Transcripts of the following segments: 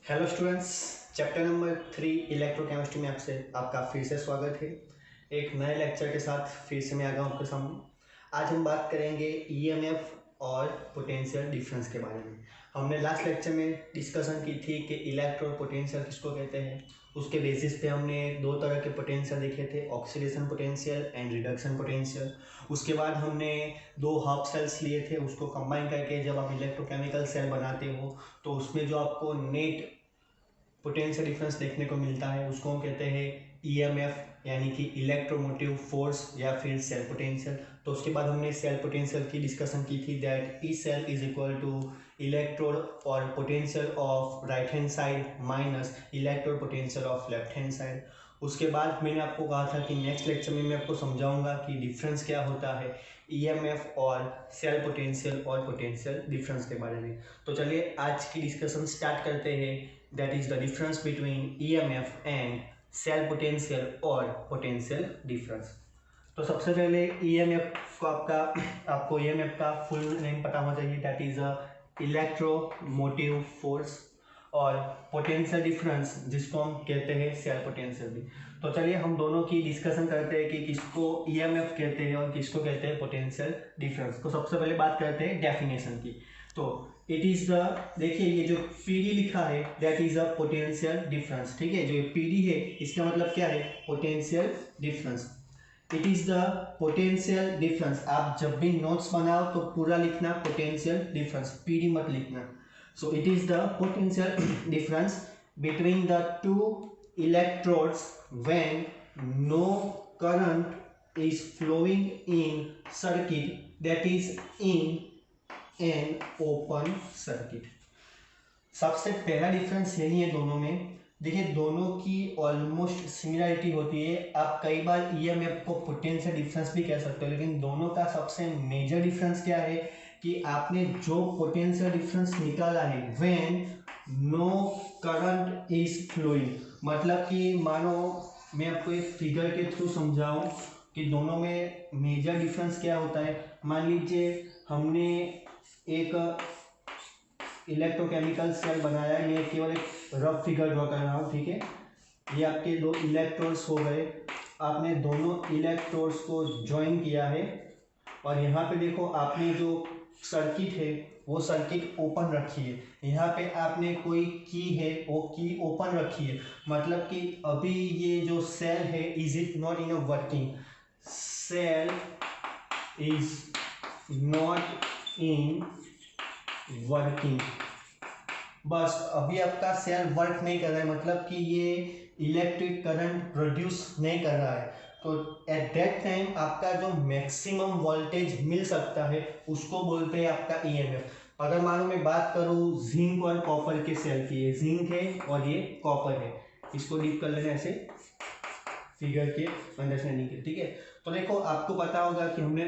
Hello students, chapter number 3 electrochemistry में आपका फिर से स्वागत है। एक नए लेक्चर के साथ फिर से मैं आ गया हूँ आपके सामने। आज हम बात करेंगे ईएमएफ और पोटेंशियल डिफरेंस के बारे में। हमने लास्ट लेक्चर में डिस्कशन की थी कि इलेक्ट्रो पोटेंशियल किसको कहते हैं। उसके बेसिस पे हमने दो तरह के पोटेंशियल देखे थे, oxidation potential and reduction potential. उसके बाद हमने दो हाफ सेल्स लिए थे, उसको कंबाइन करके जब आप इलेक्ट्रोकेमिकल सेल बनाते हो तो उसमें जो आपको नेट पोटेंशियल डिफरेंस देखने को मिलता है उसको हम कहते हैं ईएमएफ यानी कि इलेक्ट्रोमोटिव फोर्स या फिर सेल पोटेंशियल। तो उसके बाद हमने सेल पोटेंशियल की डिस्कशन की थी that E cell is equal to electrode और potential of right hand side minus electrode potential of left hand side. उसके बाद मैंने आपको कहा था कि नेक्स्ट लेक्चर में मैं आपको समझाऊंगा कि डिफरेंस क्या होता है ईएमएफ और सेल पोटेंशियल और पोटेंशियल डिफरेंस के बारे में। तो चलिए आज की डिस्कशन स्टार्ट करते हैं, that is the difference between EMF and cell potential और पोटेंशियल डिफरेंस। तो सबसे पहले ईएमएफ को आपको ईएमएफ का फुल नेम पता होना चाहिए, that is a electromotive force, और पोटेंशियल डिफरेंस जिसको हम कहते हैं सेल पोटेंशियल भी। तो चलिए हम दोनों की डिस्कशन करते हैं कि किसको ईएमएफ कहते हैं और किसको कहते हैं पोटेंशियल डिफरेंस। तो सबसे पहले बात करते हैं डेफिनेशन की। तो इट इज द, देखिए ये जो पीडी लिखा है that is a potential difference, ठीक है। जो ये पीडी है इसका मतलब क्या है, potential difference. It is the potential difference. आप जब भी नोट्स बनाओ तो पूरा लिखना पोटेंशियल डिफरेंस, पीडी मत लिखना। So it is the potential difference between the two electrodes when no current is flowing in circuit, that is in an open circuit. सबसे पहला डिफरेंस यही है दोनों में। देखिए दोनों की ऑलमोस्ट सिमिलरिटी होती है। आप कई बार ईएमएफ को पोटेंशियल डिफरेंस भी कह सकते हो, लेकिन दोनों का सबसे मेजर डिफरेंस क्या है कि आपने जो पोटेंशियल डिफरेंस निकाला है when no current is flowing, मतलब कि मानो मैं आपको एक फिगर के थ्रू समझाऊं कि दोनों में मेजर डिफरेंस क्या होता है। मान लीजिए हमने एक इलेक्ट्रोकेमिकल सेल बनाया है, मैं केवल एक रफ फिगर ड्रॉ कर रहा हूँ, ठीक है। ये आपके दो इलेक्ट्रोड्स हो गए, आपने दोनों इलेक्ट्रोड्स को ज्वाइन किया है और यहाँ पे देखो आपने जो सर्किट है वो सर्किट ओपन रखी है। यहाँ पे आपने कोई की है वो की ओपन रखी है, मतलब कि अभी ये जो सेल है is it not in a working, cell is not in working. बस अभी आपका सेल वर्क नहीं कर रहा है, मतलब कि ये इलेक्ट्रिक करंट प्रोड्यूस नहीं कर रहा है। तो एट दैट टाइम आपका जो मैक्सिमम वोल्टेज मिल सकता है उसको बोलते हैं आपका ईएमएफ। अगर मानो मैं बात करूँ जिंक और कॉपर के सेल की, ये जिंक है और ये कॉपर है, इसको डीप कर लेना ऐसे फिगर के अंडरस्टैंडिंग के, ठीक है। तो देखो आपको पता होगा कि हमने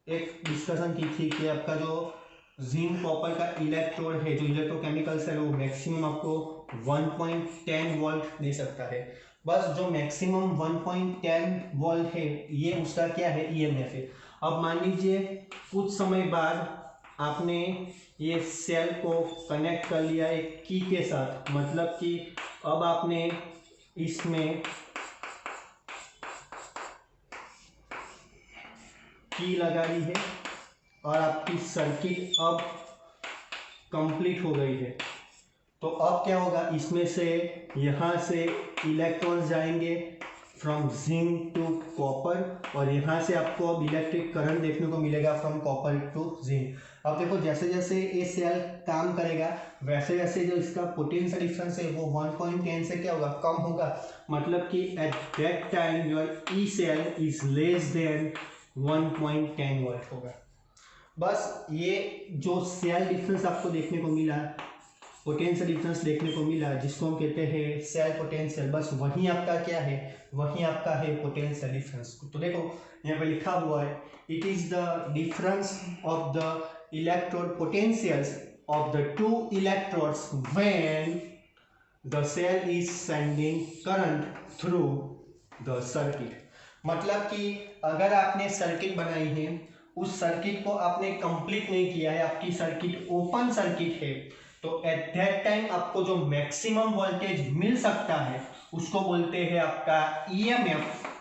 एक डिस्कशन की थी कि आपका जो जिंक कॉपर का इलेक्ट्रोड है, जो इलेक्ट्रोकेमिकल सेल, वो मैक्सिमम आपको 1.10 वोल्ट दे सकता है। बस जो मैक्सिमम 1.10 वोल्ट है ये उसका क्या है, ईएमएफ है। अब मान लीजिए कुछ समय बाद आपने ये सेल को कनेक्ट कर लिया एक की के साथ, मतलब कि अब आपने इसमें की लगा दी है और आपकी सर्किट अब कंप्लीट हो गई है। तो अब क्या होगा, इसमें से यहाँ से इलेक्ट्रॉन्स जाएंगे फ्रॉम जिंक टू कॉपर और यहाँ से आपको अब इलेक्ट्रिक करंट देखने को मिलेगा फ्रॉम कॉपर टू जिंक। अब देखो जैसे जैसे ये सेल काम करेगा वैसे वैसे जो इसका पोटेंशियल डिफरेंस है वो 1.10 से क्या होगा, कम होगा, मतलब कि at that time your E cell is less than 1.10 volt होगा। बस ये जो सेल डिफरेंस आपको देखने को मिला, पोटेंशियल डिफरेंस देखने को मिला जिसको हम कहते हैं सेल पोटेंशियल, बस वही आपका क्या है, वही आपका है पोटेंशियल डिफरेंस। तो देखो यहाँ पे लिखा हुआ है it is the difference of the electrode potentials of the two electrodes when the cell is sending current through the circuit. मतलब कि अगर आपने सर्किट बनाई है, उस सर्किट को आपने कंप्लीट नहीं किया है, आपकी सर्किट ओपन सर्किट है, तो एट दैट टाइम आपको जो मैक्सिमम वोल्टेज मिल सकता है उसको बोलते हैं आपका EMF.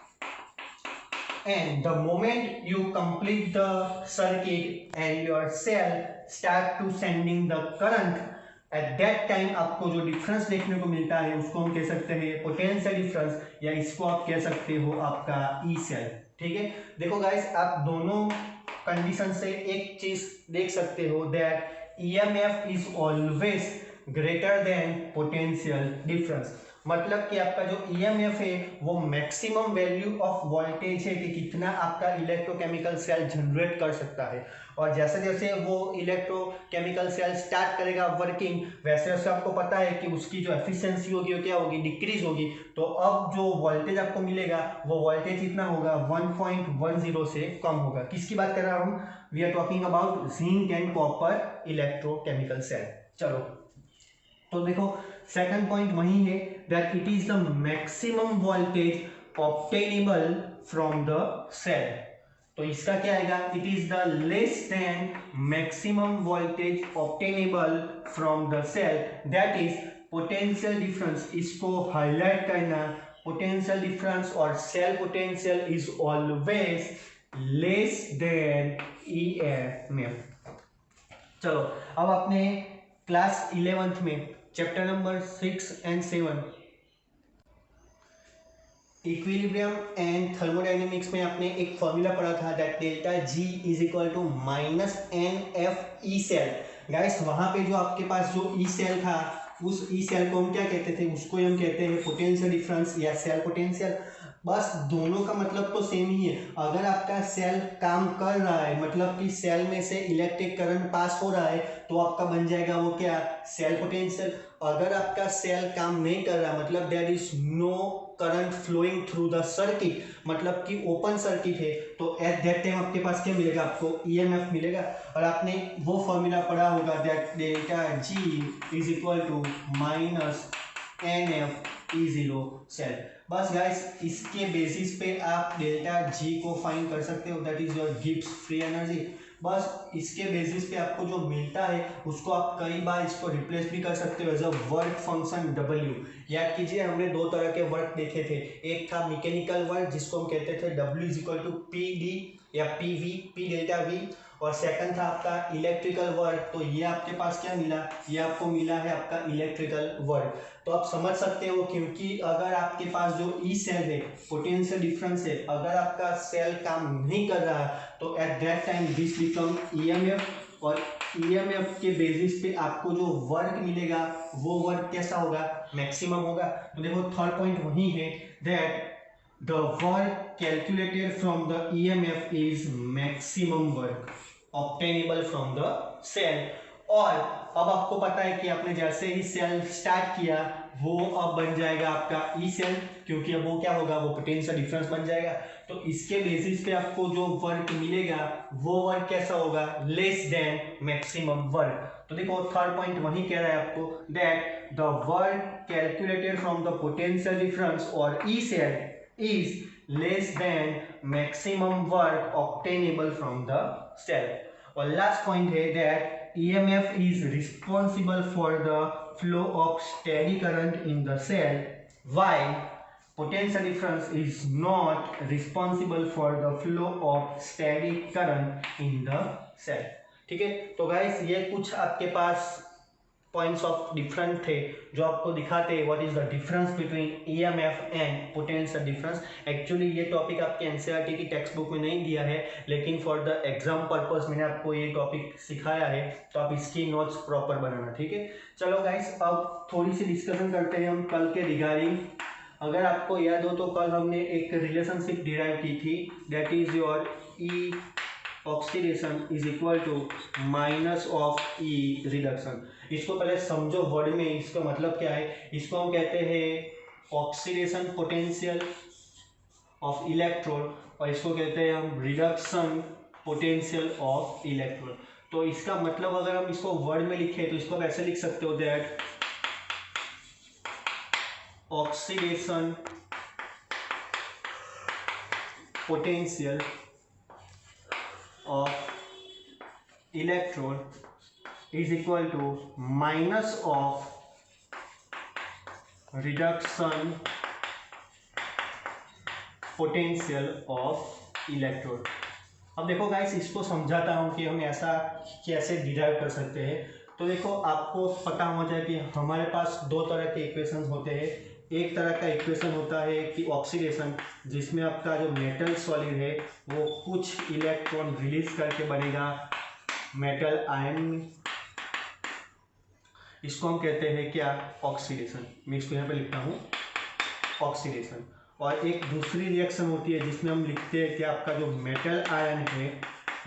And the moment you complete the circuit and your cell start to sending the current, at that time आपको जो डिफरेंस देखने को मिलता है उसको हम कह सकते हैं पोटेंशियल डिफरेंस, या इसको आप कह सकते हो आपका ई सेल। ठीक है, देखो गाइस, आप दोनों कंडीशन से एक चीज देख सकते हो, that EMF is always greater than potential difference. मतलब कि आपका जो ईएमएफ है वो मैक्सिमम वैल्यू ऑफ वोल्टेज है कि कितना आपका इलेक्ट्रोकेमिकल सेल जनरेट कर सकता है। और जैसे जैसे वो इलेक्ट्रोकेमिकल सेल स्टार्ट करेगा वर्किंग, वैसे वैसे आपको पता है कि उसकी जो एफिशिएंसी होगी वो क्या होगी, डिक्रीज होगी। तो अब जो वोल्टेज आपको मिलेगा वो वोल्टेज कितना होगा, 1.10 से कम होगा। किसकी बात कर रहा हूँ, we are talking about zinc and copper electrochemical cell. चलो तो देखो सेकंड पॉइंट वही है, that it is the maximum voltage obtainable from the cell. तो इसका क्या आएगा, it is the less than maximum voltage obtainable from the cell, that is potential difference. इसको हाईलाइट करना, पोटेंशियल डिफरेंस और cell potential is always less than EMF. चलो अब आपने क्लास 11th में chapter number 6 and 7 equilibrium and thermodynamics में आपने एक फॉर्मूला पढ़ा था, that delta G is equal to minus N F E cell. Guys वहां पे जो आपके पास जो ई सेल था, उस ई सेल को हम क्या कहते थे, उसको हम कहते हैं पोटेंशियल डिफरेंस या सेल पोटेंशियल। बस दोनों का मतलब तो सेम ही है। अगर आपका सेल काम कर रहा है, मतलब कि सेल में से इलेक्ट्रिक करंट पास हो रहा है, तो आपका बन जाएगा वो क्या, सेल पोटेंशियल। अगर आपका सेल काम नहीं कर रहा, मतलब there is no current flowing through the circuit, मतलब कि ओपन सर्किट है, तो एट दैट टाइम आपके पास क्या मिलेगा, आपको ईएमएफ मिलेगा। और आपने वो फॉर्मूला पढ़ा होगा, that delta G is equal to minus N F E zero cell. बस गाइस इसके बेसिस पे आप डेल्टा जी को फाइंड कर सकते हो, that is your Gibbs free energy. बस इसके बेसिस पे आपको जो मिलता है उसको आप कई बार इसको रिप्लेस भी कर सकते हो as a work function W. याद कीजिए हमने दो तरह के वर्क देखे थे, एक था मैकेनिकल वर्क जिसको हम कहते थे W is equal to P D या P V, P delta V, और सेकंड था आपका इलेक्ट्रिकल वर्क। तो ये आपके पास क्या मिला, ये आपको मिला है आपका इलेक्ट्रिकल वर्क। तो आप समझ सकते हो, क्योंकि अगर आपके पास जो ई सेल है, पोटेंशियल डिफरेंस है, अगर आपका सेल काम नहीं कर रहा तो eight that time this become EMF, और ईएमएफ के बेसिस पे आपको जो वर्क मिलेगा वो वर्क कैसा होगा, मैक्सिमम होगा। तो देखो थर्ड पॉइंट वही है, that the work calculated from the EMF is maximum work obtainable from the cell। और अब आपको पता है कि आपने जैसे ही सेल स्टार्ट किया वो अब बन जाएगा आपका ई सेल, क्योंकि अब वो क्या होगा, वो पोटेंशियल डिफरेंस बन जाएगा। तो इसके बेसिस पे आपको जो वर्क मिलेगा वो वर्क कैसा होगा, लेस देन मैक्सिमम वर्क। तो देखो थर्ड पॉइंट वही कह रहा है आपको, that the work calculated from the potential difference और E cell is less than maximum work obtainable from the cell। और last point है that EMF is responsible for the flow of steady current in the cell, while potential difference is not responsible for the flow of steady current in the cell। ठीक है, तो guys ये कुछ आपके पास points of difference थे जो आपको दिखाते हैं what is the difference between EMF and potential difference. Actually ये टॉपिक आपके एनसीईआरटी की टेक्स्ट बुक में नहीं दिया है, लेकिन फॉर द एग्जाम पर्पस मैंने आपको ये टॉपिक सिखाया है, तो आप इसकी नोट्स प्रॉपर बनाना। ठीक है, चलो गाइस अब थोड़ी सी डिस्कशन करते हैं हम कल के रिगार्डिंग। अगर आपको याद हो तो कल हमने एक रिलेशनशिप डिराइव की थी, that is your E oxidation is equal to minus of E reduction. इसको पहले समझो वर्ड में, इसका मतलब क्या है। इसको हम कहते हैं ऑक्सीडेशन पोटेंशियल ऑफ इलेक्ट्रॉन, और इसको कहते हैं हम रिडक्शन पोटेंशियल ऑफ इलेक्ट्रॉन। तो इसका मतलब अगर हम इसको वर्ड में लिखें तो इसको कैसे लिख सकते हो, that oxidation potential of electron is equal to minus of reduction potential of electrode. अब देखो गाइस, इसको समझाता हूँ कि हम ऐसा कैसे डिराइव कर सकते हैं। तो देखो, आपको पता होना चाहिए कि हमारे पास दो तरह के इक्वेशन होते हैं। एक तरह का इक्वेशन होता है कि ऑक्सीडेशन, जिसमें आपका जो मेटल सॉलिड है वो कुछ इलेक्ट्रॉन रिलीज करके बनेगा मेटल आयन में। इसको हम कहते हैं क्या, ऑक्सीडेशन। मैं इसको यहाँ पे लिखता हूँ ऑक्सीडेशन। और एक दूसरी रिएक्शन होती है जिसमें हम लिखते हैं कि आपका जो मेटल आयन है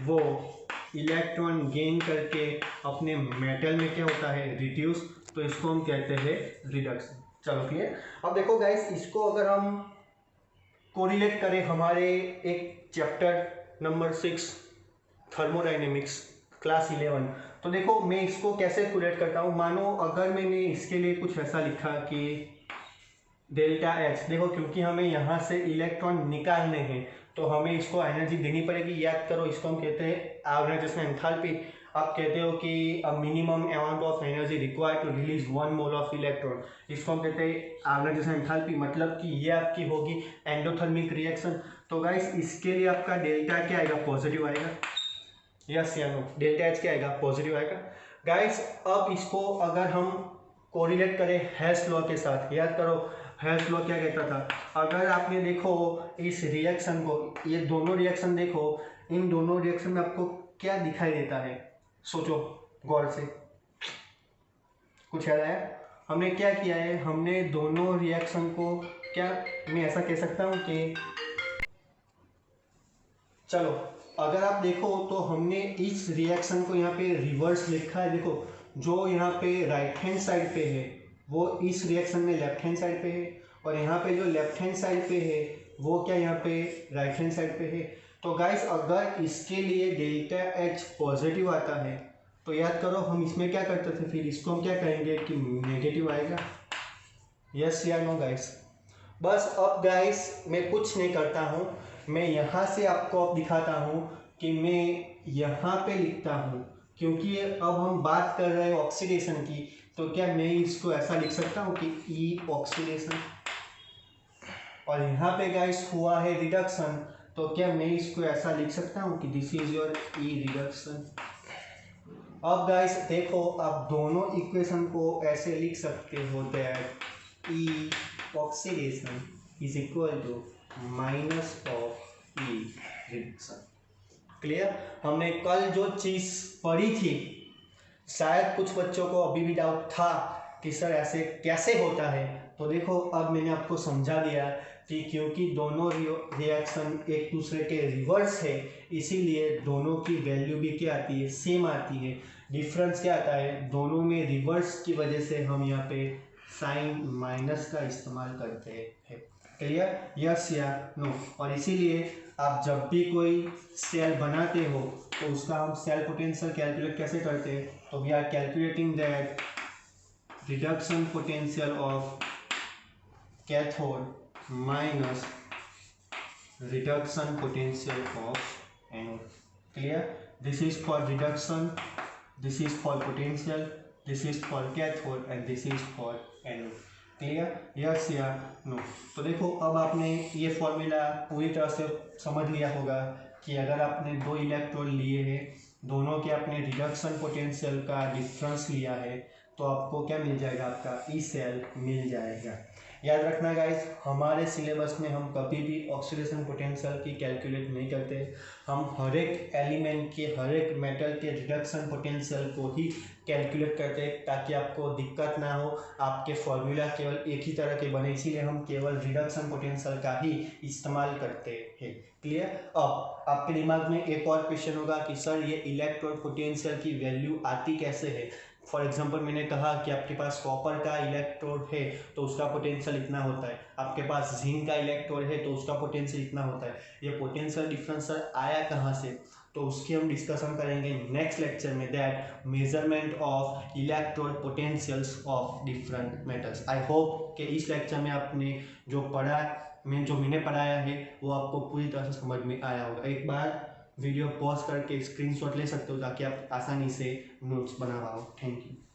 वो इलेक्ट्रॉन गेन करके अपने मेटल में क्या होता है, रिड्यूस। तो इसको हम कहते हैं रिडक्शन। चलो क्लियर। अब देखो गाइस, इसको अगर हम कोरिलेट करें हमारे एक चैप्टर नंबर 6 थर्मोडाइनेमिक्स क्लास 11, तो देखो मैं इसको कैसे कोरिलेट करता हूँ। मानो अगर मैंने इसके लिए कुछ ऐसा लिखा कि डेल्टा एच, देखो क्योंकि हमें यहाँ से इलेक्ट्रॉन निकालने हैं तो हमें इसको एनर्जी देनी पड़ेगी। याद करो, इसको हम कहते हैं ऑर्गेनाइजेशन एंथैल्पी। आप कहते हो कि a minimum amount of energy required to release 1 mole of electron. इसको हम कहते हैं ऑर्गेनाइजेशन एंथैल्पी। मतलब कि ये आपकी होगी एंडोथर्मिक रिएक्शन। तो गाइस, इसके लिए आपका डेल्टा क्या आएगा, पॉजिटिव आएगा। यस या नो, डेल्टा एच क्या आएगा, पॉजिटिव आएगा। गाइस, अब इसको अगर हम कोरिलेट करें हेल्स लॉ के साथ, याद करो हेल्स लॉ क्या कहता था। अगर आपने देखो इस रिएक्शन को, ये दोनों रिएक्शन देखो, इन दोनों रिएक्शन में आपको क्या दिखाई देता है, सोचो गौर से। कुछ याद आया? हमने क्या किया है, हमने दोनों रिएक्शन को क्या, मैं ऐसा कह सकता हूँ कि चलो अगर आप देखो तो हमने इस रिएक्शन को यहाँ पे रिवर्स लिखा है। देखो, जो यहाँ पे राइट हैंड साइड पे है वो इस रिएक्शन में लेफ्ट हैंड साइड पे है, और यहाँ पे जो लेफ्ट हैंड साइड पे है वो क्या यहाँ पे राइट हैंड साइड पे है। तो गाइस, अगर इसके लिए डेल्टा एच पॉजिटिव आता है तो याद करो हम इसमें क्या करते थे, फिर इसको हम क्या करेंगे कि नेगेटिव आएगा। यस या नो गाइस? बस अब गाइस मैं कुछ नहीं करता हूँ, मैं यहाँ से आपको अब दिखाता हूँ कि मैं यहाँ पे लिखता हूँ, क्योंकि अब हम बात कर रहे हैं ऑक्सीडेशन की। तो क्या मैं इसको ऐसा लिख सकता हूँ कि ई ऑक्सीडेशन, और यहाँ पे गाइस हुआ है रिडक्शन। तो क्या मैं इसको ऐसा लिख सकता हूँ कि this is your E reduction. अब गाइस देखो, आप दोनों इक्वेशन को ऐसे लिख सकते हो that E oxidation is equal to minus of E reduction. Clear? हमने कल जो चीज़ पढ़ी थी, शायद कुछ बच्चों को अभी भी डाउट था कि सर ऐसे कैसे होता है। तो देखो, अब मैंने आपको समझा दिया कि क्योंकि दोनों रिएक्शन एक दूसरे के रिवर्स है, इसीलिए दोनों की वैल्यू भी क्या आती है, सेम आती है। डिफरेंस क्या आता है, दोनों में रिवर्स की वजह से हम यहाँ पे साइन माइनस का इस्तेमाल करते हैं। क्लियर? यस या नो? और इसीलिए आप जब भी कोई सेल बनाते हो तो उसका हम सेल पोटेंशियल कैलकुलेट कैसे करते हैं, तो we are calculating that reduction potential of cathode minus reduction potential of anode. Clear? This is for reduction, this is for potential, this is for cathode and this is for anode. Clear? Yes या no? तो देखो, अब आपने ये formula पूरी तरह से समझ लिया होगा कि अगर आपने दो इलेक्ट्रोड लिए हैं, दोनों के आपने रिडक्शन पोटेंशियल का डिफरेंस लिया है, तो आपको क्या मिल जाएगा, आपका ई सेल मिल जाएगा। याद रखना गाइस, हमारे सिलेबस में हम कभी भी ऑक्सीडेशन पोटेंशियल की कैलकुलेट नहीं करते। हम हर एक एलिमेंट के, हर एक मेटल के रिडक्शन पोटेंशियल को ही कैलकुलेट करते हैं, ताकि आपको दिक्कत ना हो। आपके फॉर्मूला केवल एक ही तरह के बने, इसीलिए हम केवल रिडक्शन पोटेंशियल का ही इस्तेमाल करते हैं। क्लियर? अब आपके दिमाग में एक और क्वेश्चन होगा कि सर ये इलेक्ट्रोड पोटेंशियल की वैल्यू आती कैसे है। फॉर एग्जांपल, मैंने कहा कि आपके पास कॉपर का इलेक्ट्रोड है तो उसका पोटेंशियल इतना होता है, आपके पास जिंक का इलेक्ट्रोड है तो उसका पोटेंशियल इतना होता है। ये पोटेंशियल डिफरेंस आया कहाँ से, तो उसकी हम डिस्कशन करेंगे नेक्स्ट लेक्चर में, that measurement of electrode potentials of different metals. I hope कि इस लेक्चर में आपने जो मैंने पढ़ाया है वो आपको पूरी तरह से समझ में आया होगा। एक बार वीडियो पॉज करके स्क्रीनशॉट ले सकते हो ताकि आप आसानी से नोट्स बना पाओ। Thank you.